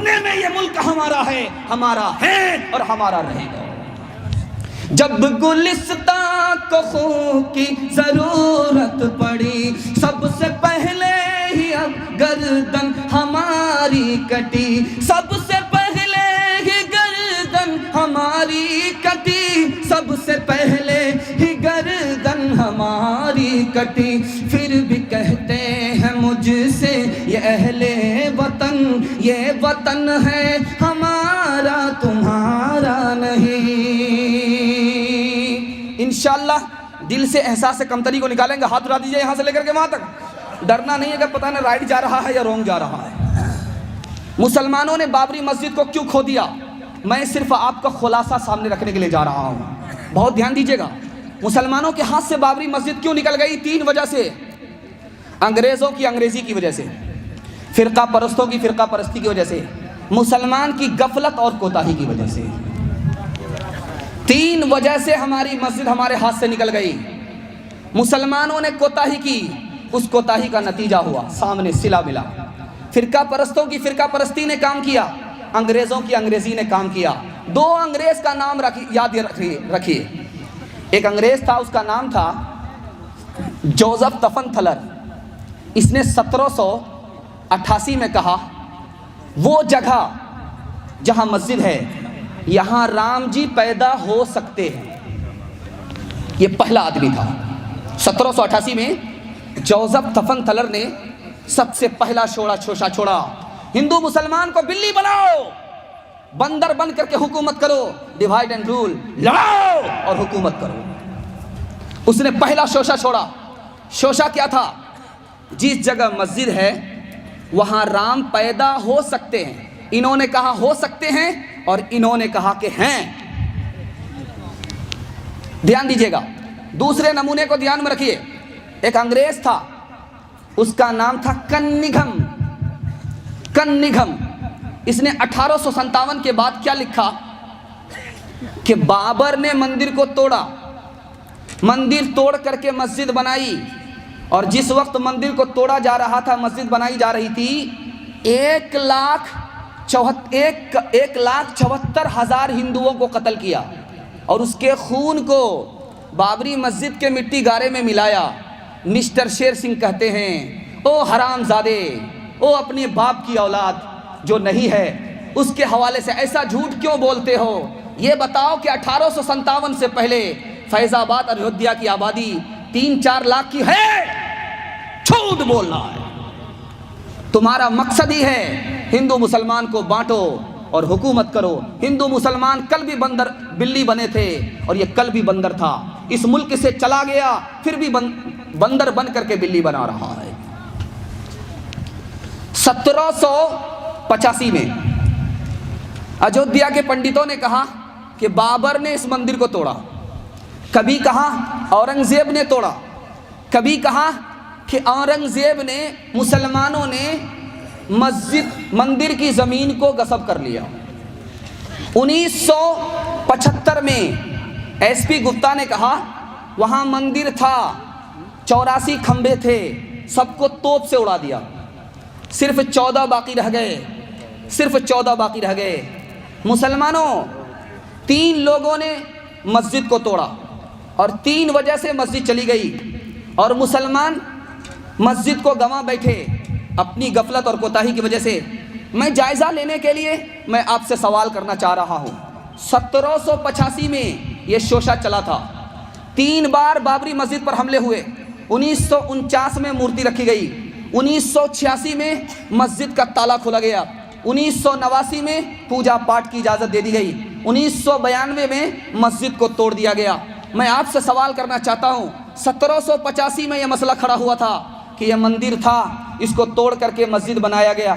مرنے میں یہ ملک ہمارا ہے اور ہمارا رہے گا۔ جب گلستان کو خون کی ضرورت پڑی، سب سے پہلے ہی اب گردن ہماری کٹی، سب سے پہلے ہی گردن ہماری کٹی، سب سے پہلے ہی گردن ہماری کٹی، پھر بھی کہتے ہیں مجھ سے یہ اہل وطن، یہ وطن ہے ہمارا تمہارا نہیں۔ انشاءاللہ دل سے احساس کمتری کو نکالیں گے، ہاتھ اٹھا دیجئے یہاں سے لے کر کے وہاں تک۔ ڈرنا نہیں ہے کہ پتہ نہ رائٹ جا رہا ہے یا رونگ جا رہا ہے۔ مسلمانوں نے بابری مسجد کو کیوں کھو دیا؟ میں صرف آپ کا خلاصہ سامنے رکھنے کے لیے جا رہا ہوں، بہت دھیان دیجئے گا۔ مسلمانوں کے ہاتھ سے بابری مسجد کیوں نکل گئی؟ 3 وجہ سے۔ انگریزوں کی انگریزی کی وجہ سے، فرقہ پرستوں کی فرقہ پرستی کی وجہ سے، مسلمان کی غفلت اور کوتاہی کی وجہ سے۔ 3 وجہ سے ہماری مسجد ہمارے ہاتھ سے نکل گئی۔ مسلمانوں نے کوتاہی کی، اس کوتاہی کا نتیجہ ہوا سامنے صلہ ملا۔ فرقہ پرستوں کی فرقہ پرستی نے کام کیا، انگریزوں کی انگریزی نے کام کیا۔ 2 انگریز کا نام یاد رکھیے۔ ایک انگریز تھا، اس کا نام تھا جوزف تفن تھلر۔ اس نے 1788 میں کہا وہ جگہ جہاں مسجد ہے یہاں رام جی پیدا ہو سکتے ہیں۔ یہ پہلا آدمی تھا۔ 1788 میں جوزف تفن تھلر نے سب سے پہلا شوشہ چھوڑا، ہندو مسلمان کو بلی بناؤ، بندر بن کر کے حکومت کرو، ڈیوائیڈ اینڈ رول، لڑاؤ اور حکومت کرو۔ اس نے پہلا شوشہ چھوڑا۔ شوشہ کیا تھا؟ جس جگہ مسجد ہے وہاں رام پیدا ہو سکتے ہیں۔ انہوں نے کہا ہو سکتے ہیں اور انہوں نے کہا کہ ہیں۔ دھیان دیجئے گا۔ دوسرے نمونے کو دھیان میں رکھیے۔ ایک انگریز تھا، اس کا نام تھا کننگھم۔ اس نے 1857 کے بعد کیا لکھا کہ بابر نے مندر کو توڑا، مندر توڑ کر کے مسجد بنائی، اور جس وقت مندر کو توڑا جا رہا تھا مسجد بنائی جا رہی تھی، 1,74,000 ہندوؤں کو قتل کیا اور اس کے خون کو بابری مسجد کے مٹی گارے میں ملایا۔ مسٹر شیر سنگھ کہتے ہیں او حرام زادے، او اپنے باپ کی اولاد جو نہیں ہے اس کے حوالے سے ایسا جھوٹ کیوں بولتے ہو؟ یہ بتاؤ کہ 1857 سے پہلے فیض آباد اور ایودھیا کی آبادی 3-4 لاکھ کی ہے؟ جھوٹ بولنا ہے۔ تمہارا مقصد ہی ہے ہندو مسلمان کو بانٹو اور حکومت کرو۔ ہندو مسلمان کل بھی بلی بنے تھے اور یہ کل بھی بندر تھا، اس ملک سے چلا گیا پھر بھی بندر بن کر کے بلی بنا رہا ہے۔ 1785 میں ایودھیا کے پنڈتوں نے کہا کہ بابر نے اس مندر کو توڑا، کبھی کہا اورنگزیب نے توڑا، کبھی کہا کہ اورنگزیب نے مسلمانوں نے مندر کی زمین کو غصب کر لیا۔ 1975 میں ایس پی گپتا نے کہا وہاں مندر تھا، 84 کھمبے تھے، سب کو توپ سے اڑا دیا، صرف 14 باقی رہ گئے۔ مسلمانوں 3 لوگوں نے مسجد کو توڑا اور 3 وجہ سے مسجد چلی گئی، اور مسلمان مسجد کو گنوا بیٹھے اپنی غفلت اور کوتاہی کی وجہ سے۔ میں جائزہ لینے کے لیے میں آپ سے سوال کرنا چاہ رہا ہوں۔ 1785 میں یہ شوشہ چلا تھا، 3 بار بابری مسجد پر حملے ہوئے۔ 1949 میں مورتی رکھی گئی، 1986 میں مسجد کا تالا کھولا گیا، 1989 میں پوجا پاٹ کی اجازت دے دی گئی، 1992 میں مسجد کو توڑ دیا گیا۔ میں آپ سے سوال کرنا چاہتا ہوں، 1785 میں یہ مسئلہ کھڑا ہوا تھا کہ یہ مندر تھا، اس کو توڑ کر کے مسجد بنایا گیا،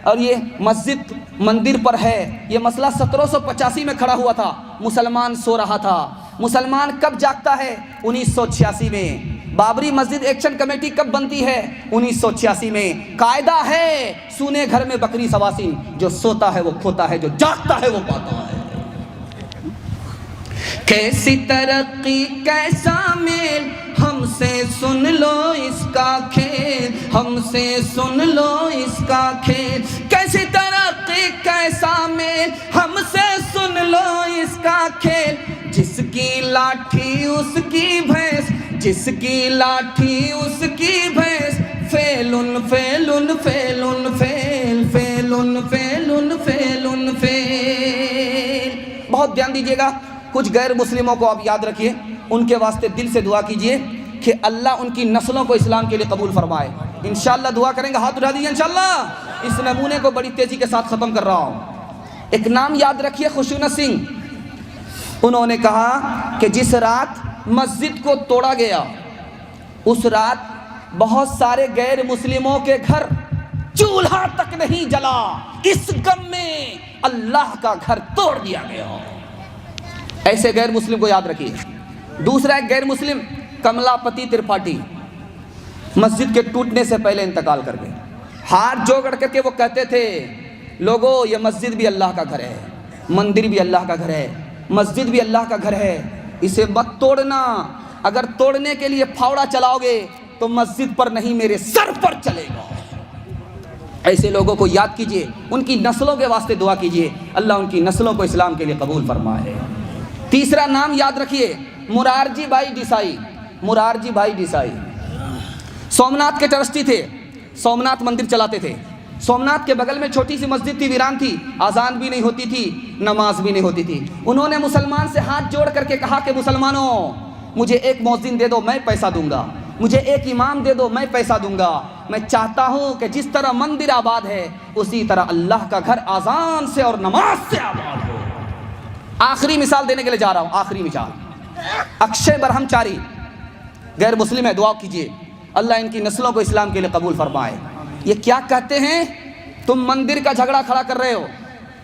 اور یہ مسجد مندر پر ہے، یہ مسئلہ 1785 میں کھڑا ہوا تھا۔ مسلمان سو رہا تھا۔ مسلمان کب جاگتا ہے؟ 1986 میں۔ بابری مسجد ایکشن کمیٹی کب بنتی ہے؟ 1986 میں۔ قاعدہ ہے سونے گھر میں بکری سواسین، جو سوتا ہے وہ کھوتا ہے، جو جاگتا ہے وہ پاتا ہے۔ کیسی ترقی کیسا میل، ہم سے سن لو اس کا کھیل، ہم سے سن لو اس کا کھیل۔ کیسی ترقی کا کھیل، جس کی لاٹھی اس کی بھینس، جس کی لاٹھی اس کی بھینس، فیلن فیلن فیلن فیل، فیلن فیلن فیلن فیل۔ بہت دھیان دیجیے گا، کچھ غیر مسلموں کو آپ یاد رکھیے، ان کے واسطے دل سے دعا کیجیے کہ اللہ ان کی نسلوں کو اسلام کے لیے قبول فرمائے۔ انشاءاللہ دعا کریں گے، ہاتھ اٹھا دیجیے انشاءاللہ۔ اس نمونے کو بڑی تیزی کے ساتھ ختم کر رہا ہوں۔ ایک نام یاد رکھیے، خشونت سنگھ۔ انہوں نے کہا کہ جس رات مسجد کو توڑا گیا، اس رات بہت سارے غیر مسلموں کے گھر چولہا تک نہیں جلا، اس غم میں اللہ کا گھر توڑ دیا گیا۔ ایسے غیر مسلم کو یاد رکھیے۔ دوسرا ایک غیر مسلم کملا پتی ترپاٹھی، مسجد کے ٹوٹنے سے پہلے انتقال کر گئے۔ ہاتھ جوڑ کر کے وہ کہتے تھے، لوگوں یہ مسجد بھی اللہ کا گھر ہے، مندر بھی اللہ کا گھر ہے، مسجد بھی اللہ کا گھر ہے، اسے مت توڑنا، اگر توڑنے کے لیے پھاوڑا چلاؤ گے تو مسجد پر نہیں میرے سر پر چلے گا۔ ایسے لوگوں کو یاد کیجئے، ان کی نسلوں کے واسطے دعا کیجئے، اللہ ان کی نسلوں کو اسلام کے لیے قبول فرمائے۔ تیسرا نام یاد رکھیے، مرارجی بھائی دیسائی۔ مرارجی بھائی دیسائی سومناتھ کے ٹرسٹی تھے، سومناتھ مندر چلاتے تھے۔ سومناتھ کے بغل میں چھوٹی سی مسجد تھی، ویران تھی، آذان بھی نہیں ہوتی تھی، نماز بھی نہیں ہوتی تھی۔ انہوں نے مسلمان سے ہاتھ جوڑ کر کے کہا کہ مسلمانوں، مجھے ایک مؤذن دے دو، میں پیسہ دوں گا، مجھے ایک امام دے دو، میں پیسہ دوں گا۔ میں چاہتا ہوں کہ جس طرح مندر آباد ہے اسی طرح اللہ کا گھر آذان سے اور نماز سے آباد ہو۔ آخری مثال دینے کے لیے جا رہا ہوں، آخری مثال، اکشے برہم چاری، غیر مسلم ہے، دعا کیجئے اللہ ان کی نسلوں کو اسلام کے لیے قبول فرمائے۔ یہ کیا کہتے ہیں، تم مندر کا جھگڑا کھڑا کر رہے ہو،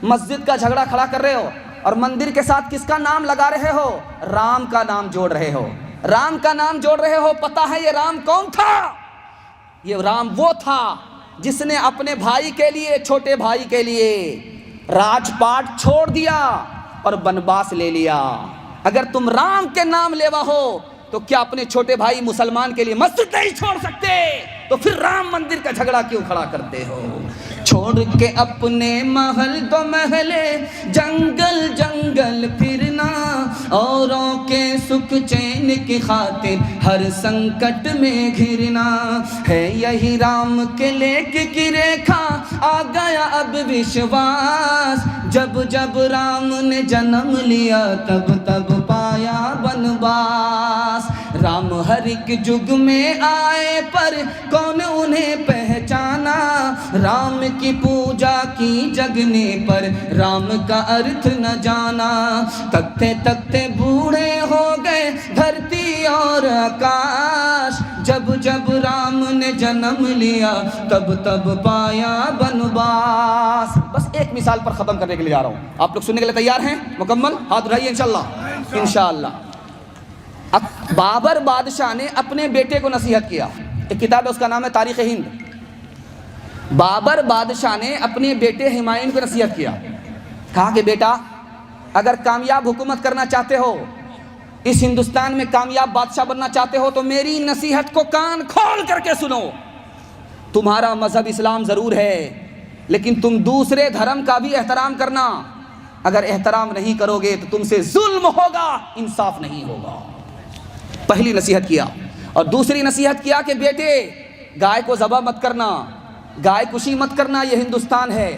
مسجد کا جھگڑا کھڑا کر رہے ہو، اور مندر کے ساتھ کس کا نام لگا رہے ہو؟ رام کا نام جوڑ رہے ہو، رام کا نام جوڑ رہے ہو۔ پتہ ہے یہ رام کون تھا؟ یہ رام وہ تھا جس نے اپنے بھائی کے لیے، چھوٹے بھائی کے لیے راج پاٹ چھوڑ دیا اور بنواس لے لیا۔ اگر تم رام کے نام لیوا ہو تو کیا اپنے چھوٹے بھائی مسلمان کے لیے مسجد نہیں چھوڑ سکتے؟ تو پھر رام مندر کا جھگڑا کیوں کھڑا کرتے ہو؟ چھوڑ کے اپنے محل تو محلے، جنگل جنگل پھرنا، اوروں کے سکھ چین کی خاطر ہر سنکٹ میں گھرنا ہے۔ یہی رام کے لیک کی ریکھا، آ گیا اب وشواس، جب جب رام نے جنم لیا تب تب پایا بنواس۔ رام ہر ایک جگ میں آئے پر کون انہیں پہچانا، رام کی پوجا کی جگنے پر رام کا ارتھ نہ جانا۔ تکتے تکتے بوڑھے ہو گئے دھرتی اور آکاش، جب جب رام نے جنم لیا تب تب پایا بنواس۔ بس ایک مثال پر ختم کرنے کے لیے جا رہا ہوں، آپ لوگ سننے کے لیے تیار ہیں؟ مکمل ہاتھ اٹھائیے انشاءاللہ۔ انشاءاللہ بابر بادشاہ نے اپنے بیٹے کو نصیحت کیا، ایک کتاب ہے اس کا نام ہے تاریخ ہند۔ بابر بادشاہ نے اپنے بیٹے ہمایوں کو نصیحت کیا، کہا کہ بیٹا اگر کامیاب حکومت کرنا چاہتے ہو، اس ہندوستان میں کامیاب بادشاہ بننا چاہتے ہو تو میری نصیحت کو کان کھول کر کے سنو۔ تمہارا مذہب اسلام ضرور ہے لیکن تم دوسرے دھرم کا بھی احترام کرنا، اگر احترام نہیں کرو گے تو تم سے ظلم ہوگا، انصاف نہیں ہوگا۔ پہلی نصیحت کیا، اور دوسری نصیحت کیا کہ بیٹے گائے کو ذبح مت کرنا، گائے کشی مت کرنا، یہ ہندوستان ہے،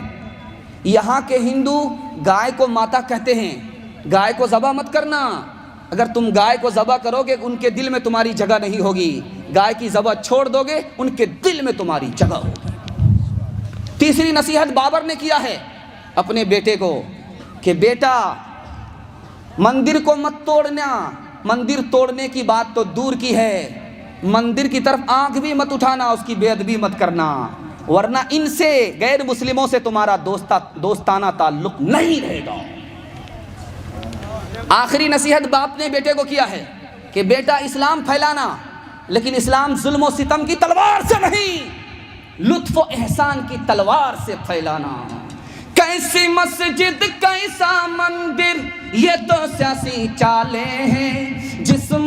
یہاں کے ہندو گائے کو ماتا کہتے ہیں، گائے کو ذبح مت کرنا، اگر تم گائے کو ذبح کرو گے ان کے دل میں تمہاری جگہ نہیں ہوگی، گائے کی ذبح چھوڑ دو گے ان کے دل میں تمہاری جگہ ہوگی۔ تیسری نصیحت بابر نے کیا ہے اپنے بیٹے کو کہ بیٹا مندر کو مت توڑنا، مندر توڑنے کی بات تو دور کی ہے، مندر کی طرف آنکھ بھی مت اٹھانا، اس کی بے ادبی مت کرنا، ورنہ ان سے غیر مسلموں سے تمہارا دوستانہ تعلق نہیں رہے گا۔ آخری نصیحت باپ نے بیٹے کو کیا ہے کہ بیٹا اسلام پھیلانا، لیکن اسلام ظلم و ستم کی تلوار سے نہیں، لطف و احسان کی تلوار سے پھیلانا۔ کیسی مسجد کیسا مندر، یہ تو سیاسی چالیں ہیں، جسم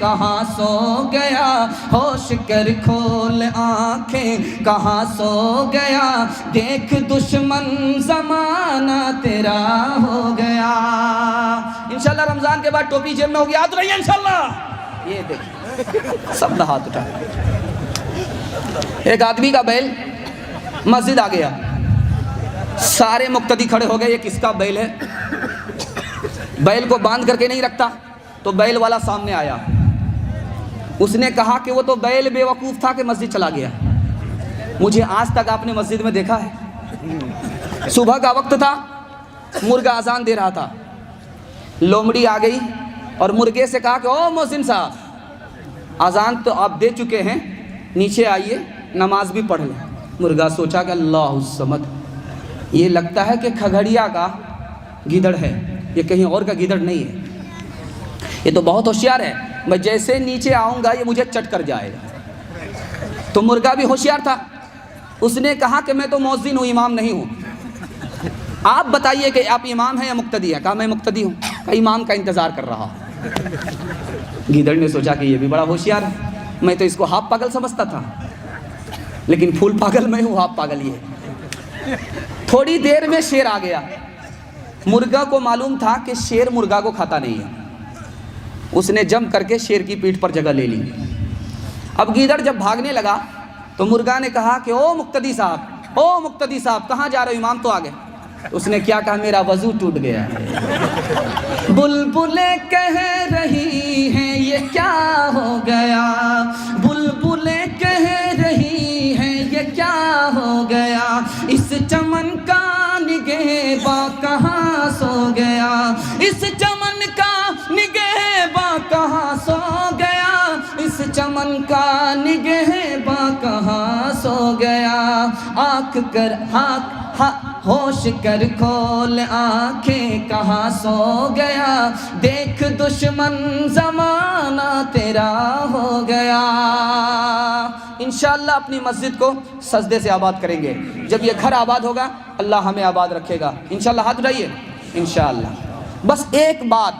کہاں سو گیا، ہوش کر کھول آنکھیں کہاں سو گیا، دیکھ دشمن زمانہ تیرا ہو گیا۔ انشاءاللہ رمضان کے بعد ٹوپی جیب میں ہوگی، ہاتھ اٹھائیے انشاءاللہ۔ یہ دیکھ سب نے ہاتھ اٹھائے۔ ایک آدمی کا بیل مسجد آ گیا، سارے مقتدی کھڑے ہو گئے، یہ کس کا بیل ہے؟ بیل کو باندھ کر کے نہیں رکھتا، تو بیل والا سامنے آیا، اس نے کہا کہ وہ تو بیل بے وقوف تھا کہ مسجد چلا گیا، مجھے آج تک آپ نے مسجد میں دیکھا ہے؟ صبح کا وقت تھا، مرغا اذان دے رہا تھا، لومڑی آ گئی اور مرغے سے کہا کہ او مؤذن صاحب، اذان تو آپ دے چکے ہیں، نیچے آئیے نماز بھی پڑھ لیں۔ مرغا سوچا کہ اللہ الصمد، یہ لگتا ہے کہ کھگڑیا کا گیدڑ ہے، یہ کہیں اور کا گیدڑ نہیں ہے، یہ تو بہت ہوشیار ہے، میں جیسے نیچے آؤں گا یہ مجھے چٹ کر جائے گا۔ تو مرغا بھی ہوشیار تھا، اس نے کہا کہ میں تو مؤذن ہوں، امام نہیں ہوں، آپ بتائیے کہ آپ امام ہیں یا مقتدی ہیں؟ کہا میں مقتدی ہوں۔ کہا امام کا انتظار کر رہا ہوں۔ گیدڑ نے سوچا کہ یہ بھی بڑا ہوشیار ہے، میں تو اس کو ہاف پاگل سمجھتا تھا، لیکن پھول پاگل میں ہوں، ہاف پاگل یہ۔ تھوڑی دیر میں شیر آ گیا، مرغا کو معلوم تھا کہ شیر مرغا کو کھاتا نہیں ہے، اس نے جم کر کے شیر کی پیٹھ پر جگہ لے لی۔ اب گیدڑ جب بھاگنے لگا تو مرغا نے کہا کہ او مقتدی صاحب، او مقتدی صاحب، کہاں جا رہے ہو؟ امام تو آ گئے۔ اس نے کیا کہا؟ میرا وضو ٹوٹ گیا ہے۔ بلبلیں کہہ رہی ہیں یہ کیا ہو گیا، بلبلیں کہہ رہی ہیں یہ کیا ہو گیا، اس چمن کا نگہباں کہاں سو گیا، اس چمن کا نگہباں کہاں سو گیا، اس چمن کا نگہباں کہاں سو گیا، آنکھ کر ہوش کر کھول آنکھیں کہاں سو گیا، دیکھ دشمن زمانہ تیرا ہو گیا۔ انشاءاللہ اپنی مسجد کو سجدے سے آباد کریں گے، جب یہ گھر آباد ہوگا اللہ ہمیں آباد رکھے گا انشاءاللہ۔ ہاتھ اٹھائیے انشاءاللہ۔ بس ایک بات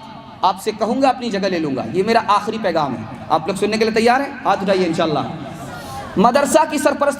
آپ سے کہوں گا، اپنی جگہ لے لوں گا، یہ میرا آخری پیغام ہے، آپ لوگ سننے کے لیے تیار ہیں؟ ہاتھ اٹھائیے انشاءاللہ۔ مدرسہ کی سرپرست